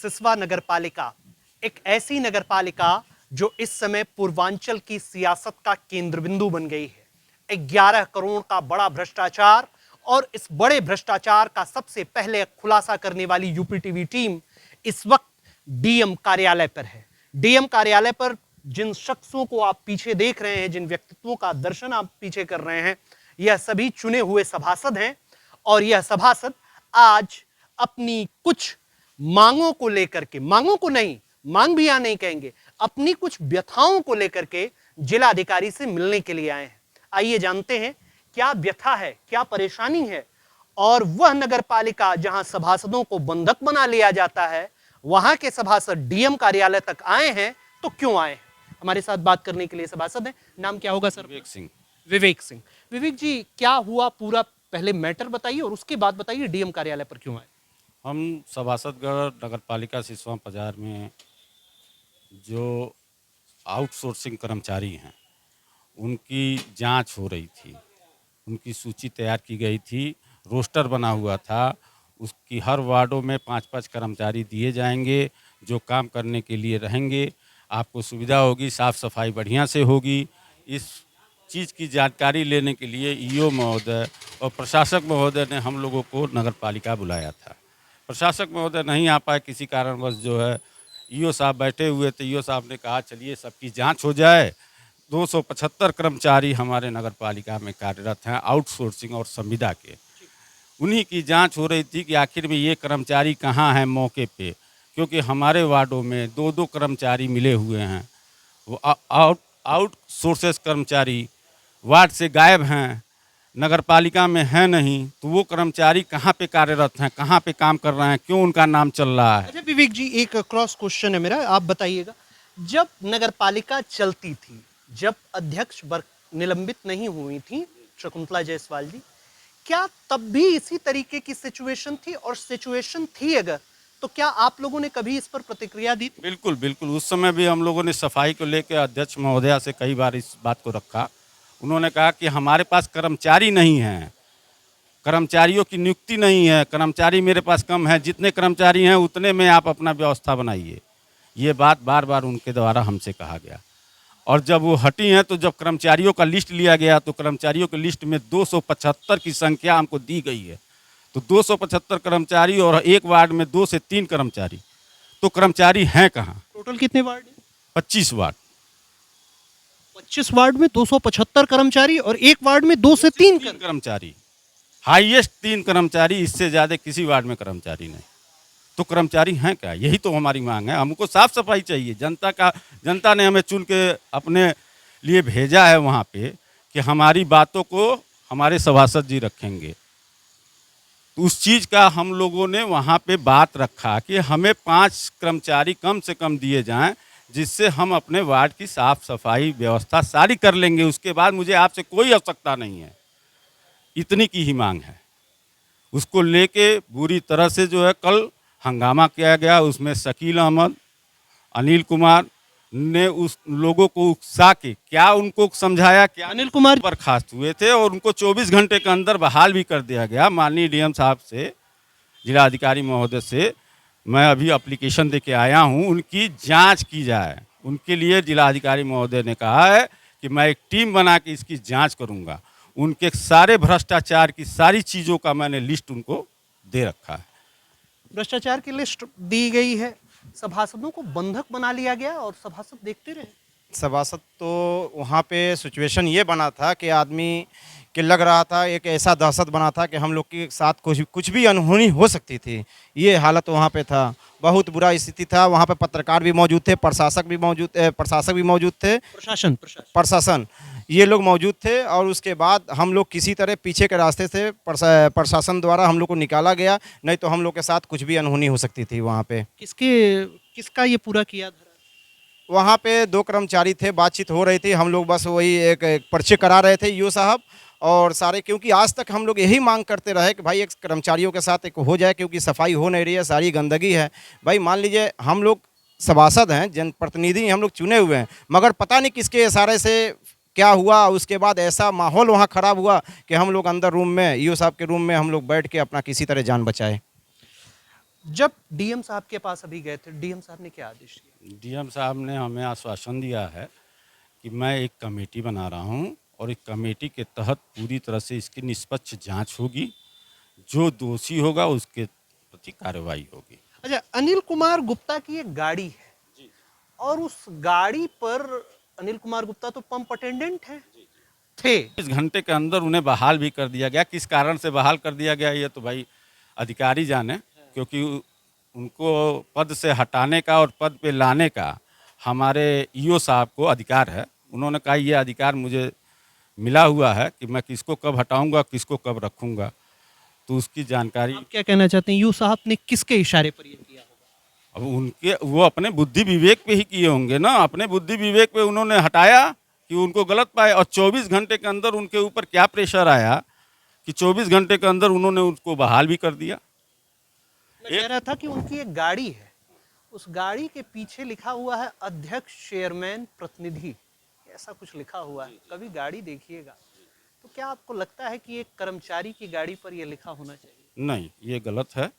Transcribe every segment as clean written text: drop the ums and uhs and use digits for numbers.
सिसवा नगर पालिका एक ऐसी नगर पालिका जो इस समय पूर्वांचल की सियासत का केंद्र बिंदु बन गई है। 11 करोड़ का बड़ा भ्रष्टाचार, और इस बड़े भ्रष्टाचार का सबसे पहले खुलासा करने वाली यूपी टीवी टीम इस वक्त डीएम कार्यालय पर है। डीएम कार्यालय पर जिन शख्सों को आप पीछे देख रहे हैं, जिन व्यक्तित्वों का दर्शन आप पीछे कर रहे हैं, यह सभी चुने हुए सभासद हैं। और यह सभासद आज अपनी कुछ मांगों को लेकर के, मांगों को नहीं, मांग भी यहां नहीं कहेंगे, अपनी कुछ व्यथाओं को लेकर के जिलाधिकारी से मिलने के लिए आए हैं। आइए जानते हैं क्या व्यथा है, क्या परेशानी है, और वह नगर पालिका जहां सभासदों को बंधक बना लिया जाता है, वहां के सभासद डीएम कार्यालय तक आए हैं तो क्यों आए हैं। हमारे साथ बात करने के लिए सभासद हैं। नाम क्या होगा सर? विवेक सिंह। विवेक सिंह। विवेक जी, क्या हुआ पूरा पहले मैटर बताइए और उसके बाद बताइए डीएम कार्यालय पर क्यों आए। हम सभासदगढ़ नगर पालिका सिसवा बाजार में जो आउटसोर्सिंग कर्मचारी हैं उनकी जांच हो रही थी, उनकी सूची तैयार की गई थी, रोस्टर बना हुआ था। उसकी हर वार्डों में 5-5 कर्मचारी दिए जाएंगे जो काम करने के लिए रहेंगे। आपको सुविधा होगी, साफ़ सफाई बढ़िया से होगी। इस चीज़ की जानकारी लेने के लिए ईओ महोदय और प्रशासक महोदय ने हम लोगों को नगर पालिका बुलाया था। प्रशासक महोदय नहीं आ पाए किसी कारणवश, जो है ईओ साहब बैठे हुए थे। ईओ साहब ने कहा चलिए सबकी जांच हो जाए। 275 कर्मचारी हमारे नगर पालिका में कार्यरत हैं आउटसोर्सिंग और संविदा के। उन्हीं की जांच हो रही थी कि आखिर में ये कर्मचारी कहाँ हैं मौके पे, क्योंकि हमारे वार्डों में 2-2 कर्मचारी मिले हुए हैं। वो आउटसोर्सेस कर्मचारी वार्ड से गायब हैं, नगर पालिका में है नहीं, तो वो कर्मचारी कहाँ पे कार्यरत हैं, कहाँ पे काम कर रहे हैं, क्यों उनका नाम चल रहा है। अच्छा विवेक जी, एक क्रॉस क्वेश्चन है मेरा, आप बताइएगा। जब नगर पालिका चलती थी, जब अध्यक्ष निलंबित नहीं हुई थी शकुंतला जायसवाल जी, क्या तब भी इसी तरीके की सिचुएशन थी? और सिचुएशन थी अगर, तो क्या आप लोगों ने कभी इस पर प्रतिक्रिया दी? बिल्कुल बिल्कुल, उस समय भी हम लोगों ने सफाई को लेकर अध्यक्ष महोदया से कई बार इस बात को रखा। उन्होंने कहा कि हमारे पास कर्मचारी नहीं हैं, कर्मचारियों की नियुक्ति नहीं है, कर्मचारी मेरे पास कम है, जितने कर्मचारी हैं उतने में आप अपना व्यवस्था बनाइए। ये बात बार बार उनके द्वारा हमसे कहा गया। और जब वो हटी हैं तो जब कर्मचारियों का लिस्ट लिया गया तो कर्मचारियों की लिस्ट में 275 की संख्या हमको दी गई है। तो 275 कर्मचारी और एक वार्ड में 2 से 3 कर्मचारी, तो कर्मचारी हैं कहाँ? टोटल कितने वार्ड हैं? 25 वार्ड। 25 वार्ड में 275 कर्मचारी और एक वार्ड में 2 से 3 कर्मचारी, हाईएस्ट 3 कर्मचारी, इससे ज़्यादा किसी वार्ड में कर्मचारी नहीं। तो कर्मचारी हैं क्या? यही तो हमारी मांग है। हमको साफ सफाई चाहिए। जनता ने हमें चुन के अपने लिए भेजा है वहाँ पे कि हमारी बातों को हमारे सभासद जी रखेंगे। तो उस चीज़ का हम लोगों ने वहाँ पे बात रखा कि हमें 5 कर्मचारी कम से कम दिए जाएं, जिससे हम अपने वार्ड की साफ सफाई व्यवस्था सारी कर लेंगे। उसके बाद मुझे आपसे कोई आवश्यकता नहीं है। इतनी की ही मांग है। उसको लेके बुरी तरह से जो है कल हंगामा किया गया। उसमें शकील अहमद, अनिल कुमार ने उस लोगों को उकसा के क्या उनको समझाया, क्या अनिल कुमार बर्खास्त हुए थे और उनको 24 घंटे के अंदर बहाल भी कर दिया गया। माननीय डीएम साहब से, जिलाधिकारी महोदय से मैं अभी एप्लीकेशन दे के आया हूँ, उनकी जांच की जाए। उनके लिए जिलाधिकारी महोदय ने कहा है कि मैं एक टीम बना के इसकी जाँच करूँगा। उनके सारे भ्रष्टाचार की सारी चीज़ों का मैंने लिस्ट उनको दे रखा है। भ्रष्टाचार की लिस्ट दी गई है, सभासदों को बंधक बना लिया गया और सभासद देखते रहे। सभासद तो वहाँ पे सिचुएशन ये बना था कि आदमी के लग रहा था, एक ऐसा दहशत बना था कि हम लोग के साथ कुछ भी अनहोनी हो सकती थी। ये हालत वहाँ पे था, बहुत बुरा स्थिति था। वहाँ पे पत्रकार भी मौजूद थे, प्रशासक भी मौजूद थे, प्रशासन ये लोग मौजूद थे। और उसके बाद हम लोग किसी तरह पीछे के रास्ते से प्रशासन द्वारा हम लोग को निकाला गया, नहीं तो हम लोग के साथ कुछ भी अनहोनी हो सकती थी वहाँ पे। किसका ये पूरा किया धरा? वहाँ पे 2 कर्मचारी थे, बातचीत हो रही थी, हम लोग बस वही एक पर्चे करा रहे थे ईओ साहब और सारे। क्योंकि आज तक हम लोग यही मांग करते रहे कि भाई एक कर्मचारियों के साथ एक हो जाए, क्योंकि सफाई हो नहीं रही है, सारी गंदगी है। भाई मान लीजिए हम लोग सभासद हैं, जनप्रतिनिधि हम लोग चुने हुए हैं, मगर पता नहीं किसके इशारे से क्या हुआ। उसके बाद ऐसा माहौल वहाँ ख़राब हुआ कि हम लोग अंदर रूम में, ईओ साहब के रूम में हम लोग बैठ के अपना किसी तरह जान बचाए। जब डीएम साहब के पास अभी गए थे, डीएम साहब ने क्या आदेश दिया? डीएम साहब ने हमें आश्वासन दिया है कि मैं एक कमेटी बना रहा हूँ और एक कमेटी के तहत पूरी तरह से इसकी निष्पक्ष जांच होगी, जो दोषी होगा उसके प्रति कार्रवाई होगी। अच्छा, अनिल कुमार गुप्ता की एक गाड़ी है और उस गाड़ी पर अनिल कुमार गुप्ता तो पंप अटेंडेंट है थे। इस घंटे के अंदर उन्हें बहाल भी कर दिया गया। किस कारण से बहाल कर दिया गया ये तो भाई अधिकारी जाने, क्योंकि उनको पद से हटाने का और पद पे लाने का हमारे ईओ साहब को अधिकार है। उन्होंने कहा ये अधिकार मुझे मिला हुआ है कि मैं किसको कब हटाऊंगा, किसको कब रखूंगा, तो उसकी जानकारी आप क्या कहना चाहते हैं, यू साहब ने किसके इशारे पर ये किया होगा? अब उनके वो अपने बुद्धि विवेक पे ही किए होंगे ना। अपने बुद्धि विवेक पे उन्होंने हटाया कि उनको गलत पाए, और 24 घंटे के अंदर उनके ऊपर क्या प्रेशर आया कि 24 घंटे के अंदर उन्होंने उसको बहाल भी कर दिया। मैं कह रहा था कि उनकी एक गाड़ी है, उस गाड़ी के पीछे लिखा हुआ है अध्यक्ष चेयरमैन प्रतिनिधि, ऐसा कुछ लिखा हुआ है। कभी गाड़ी देखिएगा तो क्या आपको लगता है कि एक कर्मचारी की गाड़ी पर यह लिखा होना चाहिए? नहीं, ये गलत है।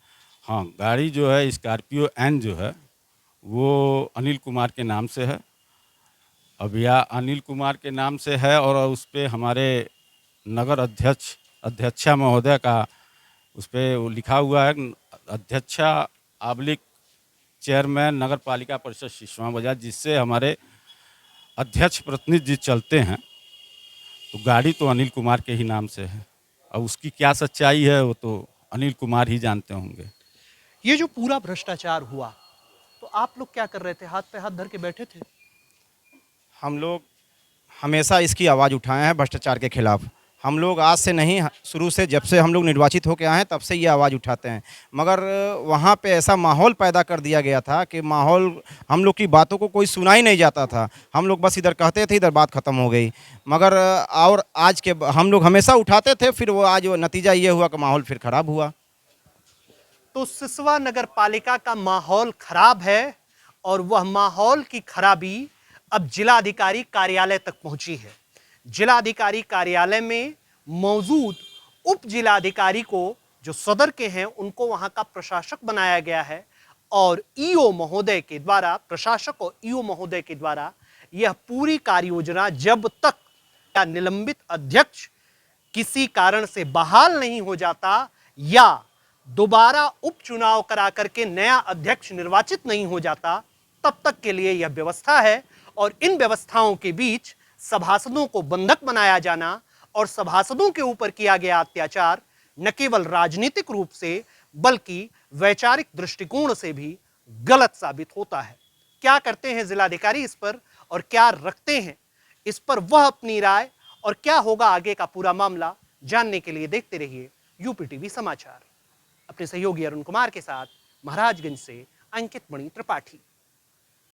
हाँ, गाड़ी जो है स्कॉर्पियो एन जो है वो अनिल कुमार के नाम से है। अब यह अनिल कुमार के नाम से है और उस पर हमारे नगर अध्यक्षा महोदय का उस पर वो लिखा हुआ है अध्यक्षा आबलिक चेयरमैन नगर पालिका परिषद सिसवा बाजार, जिससे हमारे अध्यक्ष प्रतिनिधि जी चलते हैं। तो गाड़ी तो अनिल कुमार के ही नाम से है। अब उसकी क्या सच्चाई है वो तो अनिल कुमार ही जानते होंगे। ये जो पूरा भ्रष्टाचार हुआ तो आप लोग क्या कर रहे थे? हाथ पे हाथ धर के बैठे थे? हम लोग हमेशा इसकी आवाज़ उठाए हैं भ्रष्टाचार के खिलाफ। हम लोग आज से नहीं, शुरू से जब से हम लोग निर्वाचित होकर आए हैं तब से ये आवाज़ उठाते हैं। मगर वहाँ पे ऐसा माहौल पैदा कर दिया गया था कि माहौल, हम लोग की बातों को कोई सुना ही नहीं जाता था। हम लोग बस इधर कहते थे, इधर बात ख़त्म हो गई। मगर और आज के हम लोग हमेशा उठाते थे, फिर वो आज नतीजा ये हुआ कि माहौल फिर ख़राब हुआ। तो सिसवा नगर पालिका का माहौल खराब है और वह माहौल की खराबी अब जिलाधिकारी कार्यालय तक पहुंची है। जिलाधिकारी कार्यालय में मौजूद उप जिलाधिकारी को, जो सदर के हैं, उनको वहां का प्रशासक बनाया गया है और ईओ महोदय के द्वारा, प्रशासक और ईओ महोदय के द्वारा यह पूरी कार्ययोजना, जब तक या निलंबित अध्यक्ष किसी कारण से बहाल नहीं हो जाता या दोबारा उपचुनाव करा करके नया अध्यक्ष निर्वाचित नहीं हो जाता, तब तक के लिए यह व्यवस्था है। और इन व्यवस्थाओं के बीच सभासदों को बंधक बनाया जाना और सभासदों के ऊपर किया गया अत्याचार न केवल राजनीतिक रूप से बल्कि वैचारिक दृष्टिकोण से भी गलत साबित होता है। क्या करते हैं जिलाधिकारी इस पर और क्या रखते हैं इस पर वह अपनी राय, और क्या होगा आगे का पूरा मामला, जानने के लिए देखते रहिए यूपी टीवी समाचार। अपने सहयोगी अरुण कुमार के साथ महाराजगंज से अंकित मणि त्रिपाठी।